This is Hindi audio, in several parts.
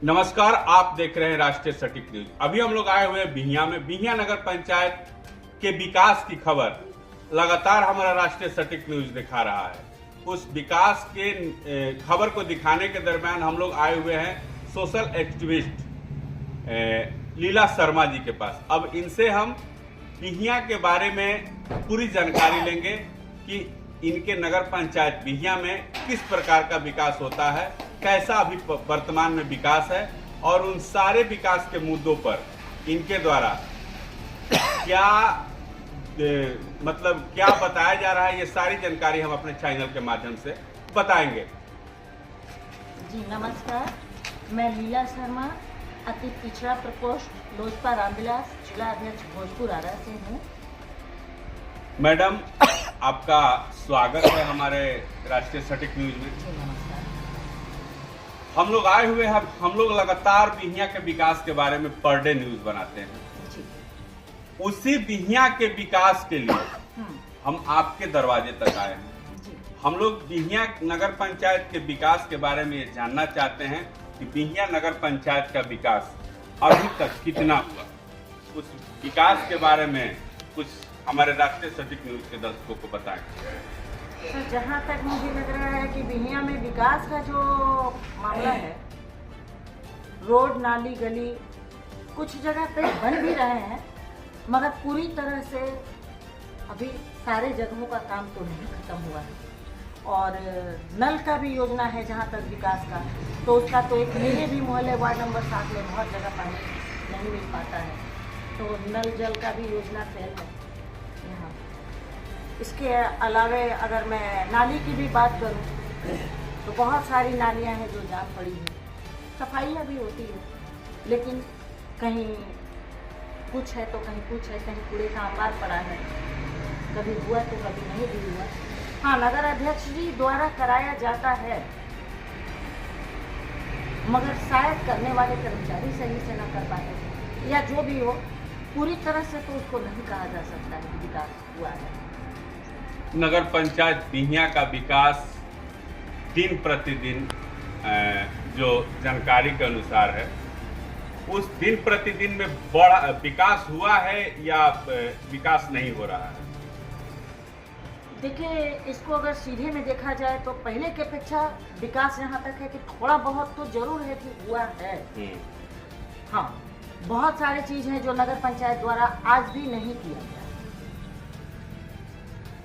नमस्कार, आप देख रहे हैं राष्ट्रीय सटीक न्यूज। अभी हम लोग आए हुए हैं बिहिया में। बिहिया नगर पंचायत के विकास की खबर लगातार हमारा राष्ट्रीय सटीक न्यूज दिखा रहा है। उस विकास के खबर को दिखाने के दरमियान हम लोग आए हुए हैं सोशल एक्टिविस्ट लीला शर्मा जी के पास। अब इनसे हम बिहिया के बारे में पूरी जानकारी लेंगे कि इनके नगर पंचायत बिहिया में किस प्रकार का विकास होता है, कैसा अभी वर्तमान में विकास है और उन सारे विकास के मुद्दों पर इनके द्वारा क्या क्या बताया जा रहा है, ये सारी जानकारी हम अपने चैनल के माध्यम से बताएंगे। जी नमस्कार, मैं लीला शर्मा, अति पिछड़ा प्रकोष्ठ लोजपा रामविलास, जिला अध्यक्ष भोजपुर आरा से हूँ। मैडम, आपका स्वागत है हमारे राष्ट्रीय सटीक न्यूज में। जी नमस्कार। हम लोग आए हुए हैं, हम लोग लगातार बिहिया के विकास के बारे में पर डे न्यूज बनाते हैं। जी। उसी बिहिया के विकास के लिए हम आपके दरवाजे तक आए हैं। जी। हम लोग बिहिया नगर पंचायत के विकास के बारे में ये जानना चाहते हैं कि बिहिया नगर पंचायत का विकास अभी तक कितना हुआ। उस विकास के बारे में कुछ हमारे राष्ट्रीय सटीक न्यूज के दर्शकों को बताएं। सर, जहाँ तक मुझे लग रहा है कि बिहिया में विकास का जो मामला है, रोड नाली गली कुछ जगह पे बन भी रहे हैं, मगर पूरी तरह से अभी सारे जगहों का काम तो नहीं खत्म हुआ है। और नल का भी योजना है जहाँ तक विकास का, तो उसका तो एक मेरे भी मोहल्ले वार्ड नंबर 7 में बहुत जगह पानी नहीं मिल पाता है, तो नल जल का भी योजना फेल है यहाँ। इसके अलावे अगर मैं नाली की भी बात करूँ तो बहुत सारी नालियाँ हैं जो जाम पड़ी हैं। सफाइयाँ भी होती है, लेकिन कहीं कुछ है तो कहीं कुछ है, कहीं कूड़े का अंबार पड़ा है, कभी हुआ तो कभी नहीं भी हुआ। हाँ, नगर अध्यक्ष जी द्वारा कराया जाता है, मगर शायद करने वाले कर्मचारी सही से न कर पाते, या जो भी हो, पूरी तरह से तो उसको नहीं कहा जा सकता है कि विकास हुआ है। नगर पंचायत बिहिया का विकास दिन प्रतिदिन जो जानकारी के अनुसार है, उस दिन प्रतिदिन में बड़ा विकास हुआ है या विकास नहीं हो रहा है? देखिए, इसको अगर सीधे में देखा जाए तो पहले की अपेक्षा विकास यहाँ तक है कि थोड़ा बहुत तो जरूर है कि हुआ है। हाँ, बहुत सारी चीज हैं जो नगर पंचायत द्वारा आज भी नहीं किया गया,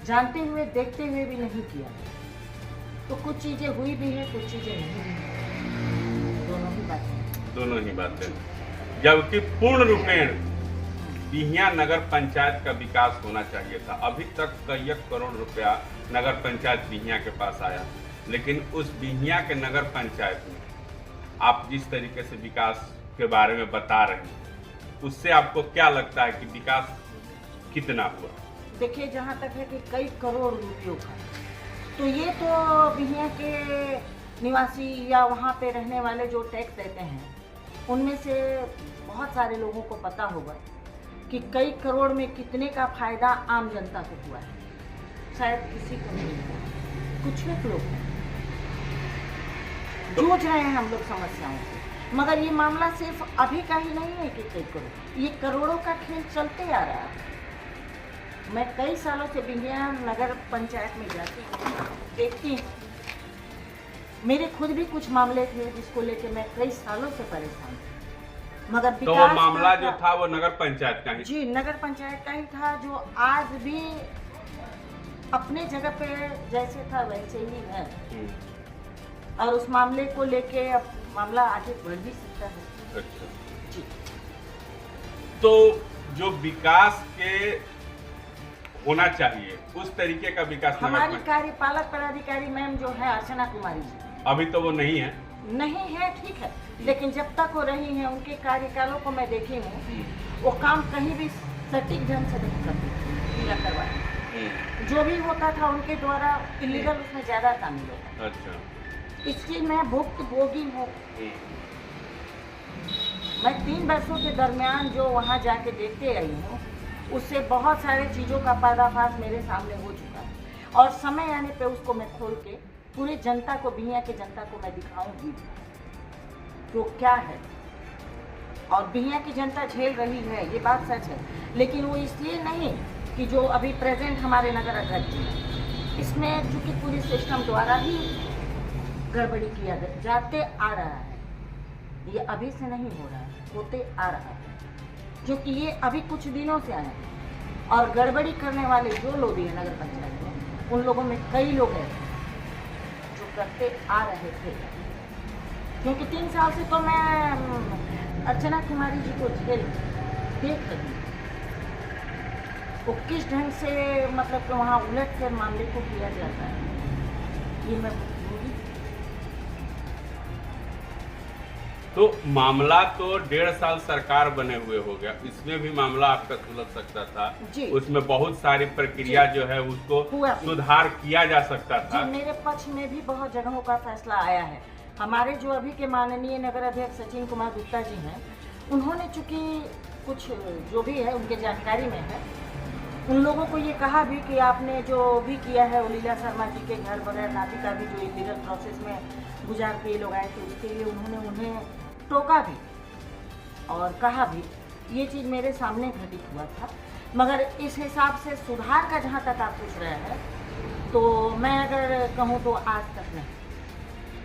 जानते हुए देखते हुए भी नहीं किया गया। तो कुछ चीजें हुई भी है, कुछ चीजें नहीं हुई, दोनों ही बातें। जबकि पूर्ण रूपेण बिहिया नगर पंचायत का विकास होना चाहिए था। अभी तक कई करोड़ रुपया नगर पंचायत बिहिया के पास आया, लेकिन उस बिहिया के नगर पंचायत में आप जिस तरीके से विकास के बारे में बता रहे हैं, उससे आपको क्या लगता है कि विकास कितना हुआ? देखिए, जहाँ तक है कि कई करोड़ रुपयों का, तो ये तो बिहिया के निवासी या वहाँ पे रहने वाले जो टैक्स देते हैं, उनमें से बहुत सारे लोगों को पता होगा कि कई करोड़ में कितने का फायदा आम जनता को हुआ है। शायद किसी को नहीं हुआ, कुछ लोग जूझ रहे हैं हम लोग समस्याओं से, मगर ये मामला सिर्फ अभी का ही नहीं है कि कई करोड़, ये करोड़ों का खेल चलते आ रहा है। मैं कई सालों से बिहिया नगर पंचायत में जाती हूँ, देखती हूँ। मेरे खुद भी कुछ मामले थे जिसको लेके मैं कई सालों से परेशान थी, मगर तो वो मामला जो था वो नगर पंचायत का ही? जी, नगर पंचायत का ही था, जो आज भी अपने जगह पे जैसे था वैसे ही है। और उस मामले को लेके अब मामला आगे बढ़ भी सकता है। अच्छा जी। तो जो विकास के होना चाहिए उस तरीके का विकास हमारी कार्यपालक पदाधिकारी मैम जो है अर्चना कुमारी जी, अभी तो वो नहीं है। नहीं है, ठीक है, लेकिन जब तक वो रही हैं, उनके कार्यकालों को मैं देखी हूँ, वो काम कहीं भी सटीक ढंग से नहीं करती, पूरा करवाया। जो भी होता था उनके द्वारा इलीगल, उसमें ज्यादा शामिल होता। अच्छा। इसकी मैं भुक्तभोगी हूँ। मैं 3 वर्षों के दरमियान जो वहाँ जाके देखते आई हूँ, उससे बहुत सारे चीजों का पर्दाफाश मेरे सामने हो चुका है, और समय आने पे उसको मैं खोल के पूरी जनता को, बिहिया की जनता को मैं दिखाऊंगी। कि वो क्या है। और बिहियां की जनता झेल रही है, ये बात सच है, लेकिन वो इसलिए नहीं कि जो अभी प्रेजेंट हमारे नगर अध्यक्ष हैं, इसमें चूंकि पुलिस सिस्टम द्वारा ही गड़बड़ी किया जाते आ रहा है। ये अभी से नहीं हो रहा है, होते आ रहा है, क्योंकि ये अभी कुछ दिनों से आए हैं। और गड़बड़ी करने वाले जो लोग भी हैं नगर पंचायत में, उन लोगों में कई लोग हैं जो करते आ रहे थे। क्योंकि 3 साल से तो मैं अर्चना कुमारी जी को झेल देख रही हूँ, वो किस ढंग से मतलब कि वहाँ उलट कर मामले को किया जाता है, ये मैं भूली। तो मामला तो 1.5 साल सरकार बने हुए हो गया, इसमें भी मामला आपका सुलझ सकता था जी। उसमें बहुत सारी प्रक्रिया जो है उसको सुधार किया जा सकता था। जी, मेरे पक्ष में भी बहुत जगहों का फैसला आया है। हमारे जो अभी के माननीय नगर अध्यक्ष सचिन कुमार गुप्ता जी हैं, उन्होंने चूंकि कुछ जो भी है उनके जानकारी में है, उन लोगों को ये कहा भी कि आपने जो भी किया है लीला शर्मा जी के घर बगैर नाती का भी जो इलीगल प्रोसेस में गुजार के लोग आए थे, उसके लिए उन्होंने उन्हें टोका भी और कहा भी। ये चीज़ मेरे सामने घटित हुआ था। मगर इस हिसाब से सुधार का जहाँ तक आप पूछ रहे हैं, तो मैं अगर कहूँ तो आज तक नहीं।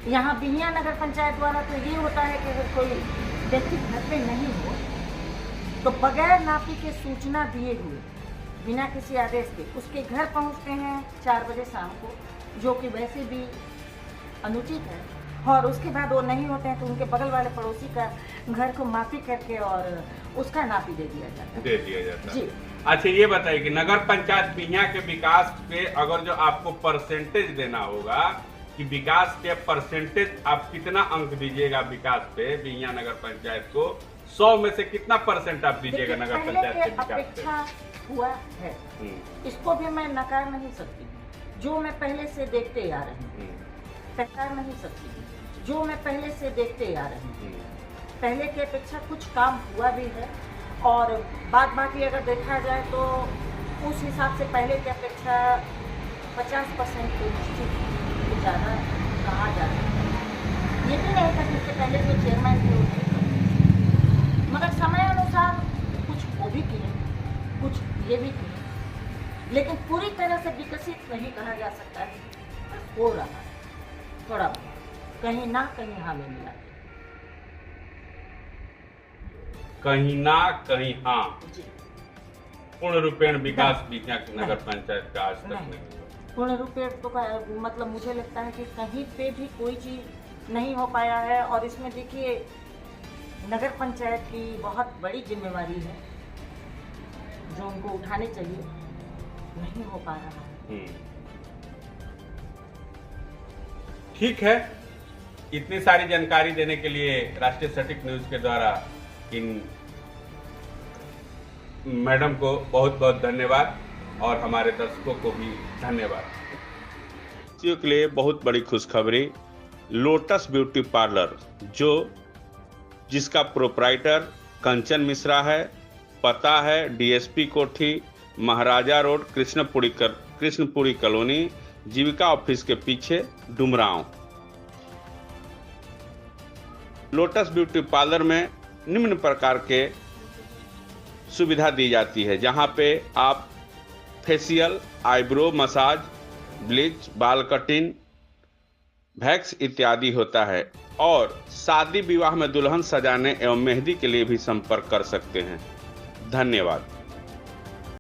यहाँ बिहियां नगर पंचायत द्वारा तो ये होता है कि अगर कोई व्यक्ति घर पे नहीं हो तो बगैर नापी के सूचना दिए हुए, बिना किसी आदेश के उसके घर पहुंचते हैं 4 बजे शाम को, जो कि वैसे भी अनुचित है। और उसके बाद वो नहीं होते हैं तो उनके बगल वाले पड़ोसी का घर को मापी करके और उसका नापी दे दिया जाता है। जी। अच्छा, ये बताइए कि नगर पंचायत बिहियां के विकास पे अगर जो आपको परसेंटेज देना होगा कि विकास के परसेंटेज आप कितना अंक दीजिएगा विकास पे बिहियां नगर पंचायत को, 100 में से कितना % आप दीजिएगा नगर पंचायत के विकास पे? हुआ है, इसको भी मैं नकार नहीं सकती। जो मैं पहले से देखते आ रही हूँ, नकार नहीं सकती। जो मैं पहले से देखते आ रही हूँ, पहले की अपेक्षा कुछ काम हुआ भी है। और बात बाकी अगर देखा जाए तो उस हिसाब से पहले की अपेक्षा 50% तो निश्चित ज़्यादा कहा जा सकता है। ये भी नहीं था कि इससे पहले जो चेयरमैन थे उन्हें, मगर समय अनुसार कुछ वो भी किए, कुछ ये भी किए, लेकिन पूरी तरह से विकसित नहीं कहा जा सकता है। हो रहा है थोड़ा कहीं ना कहीं हमें मिला, कहीं ना कहीं हाँ। पूर्ण रूपेण विकास बिहियां नगर पंचायत का आज तक नहीं हुआ। पूर्ण रूपेण तो मतलब मुझे लगता है कि कहीं पे भी कोई चीज नहीं हो पाया है। और इसमें देखिए नगर पंचायत की बहुत बड़ी जिम्मेवारी है जो उनको उठाने चाहिए, नहीं हो पा रहा है। ठीक है, इतनी सारी जानकारी देने के लिए राष्ट्रीय सटीक न्यूज के द्वारा इन मैडम को बहुत बहुत धन्यवाद और हमारे दर्शकों को भी धन्यवाद। के लिए बहुत बड़ी खुशखबरी, लोटस ब्यूटी पार्लर जिसका प्रोप्राइटर कंचन मिश्रा है, पता है डीएसपी कोठी, महाराजा रोड, कृष्णपुरी कॉलोनी, जीविका ऑफिस के पीछे, डुमरांव। लोटस ब्यूटी पार्लर में निम्न प्रकार के सुविधा दी जाती है, जहां पे आप फेशियल, आईब्रो मसाज, ब्लीच, बाल कटिंग, वैक्स इत्यादि होता है। और शादी विवाह में दुल्हन सजाने एवं मेहंदी के लिए भी संपर्क कर सकते हैं। धन्यवाद।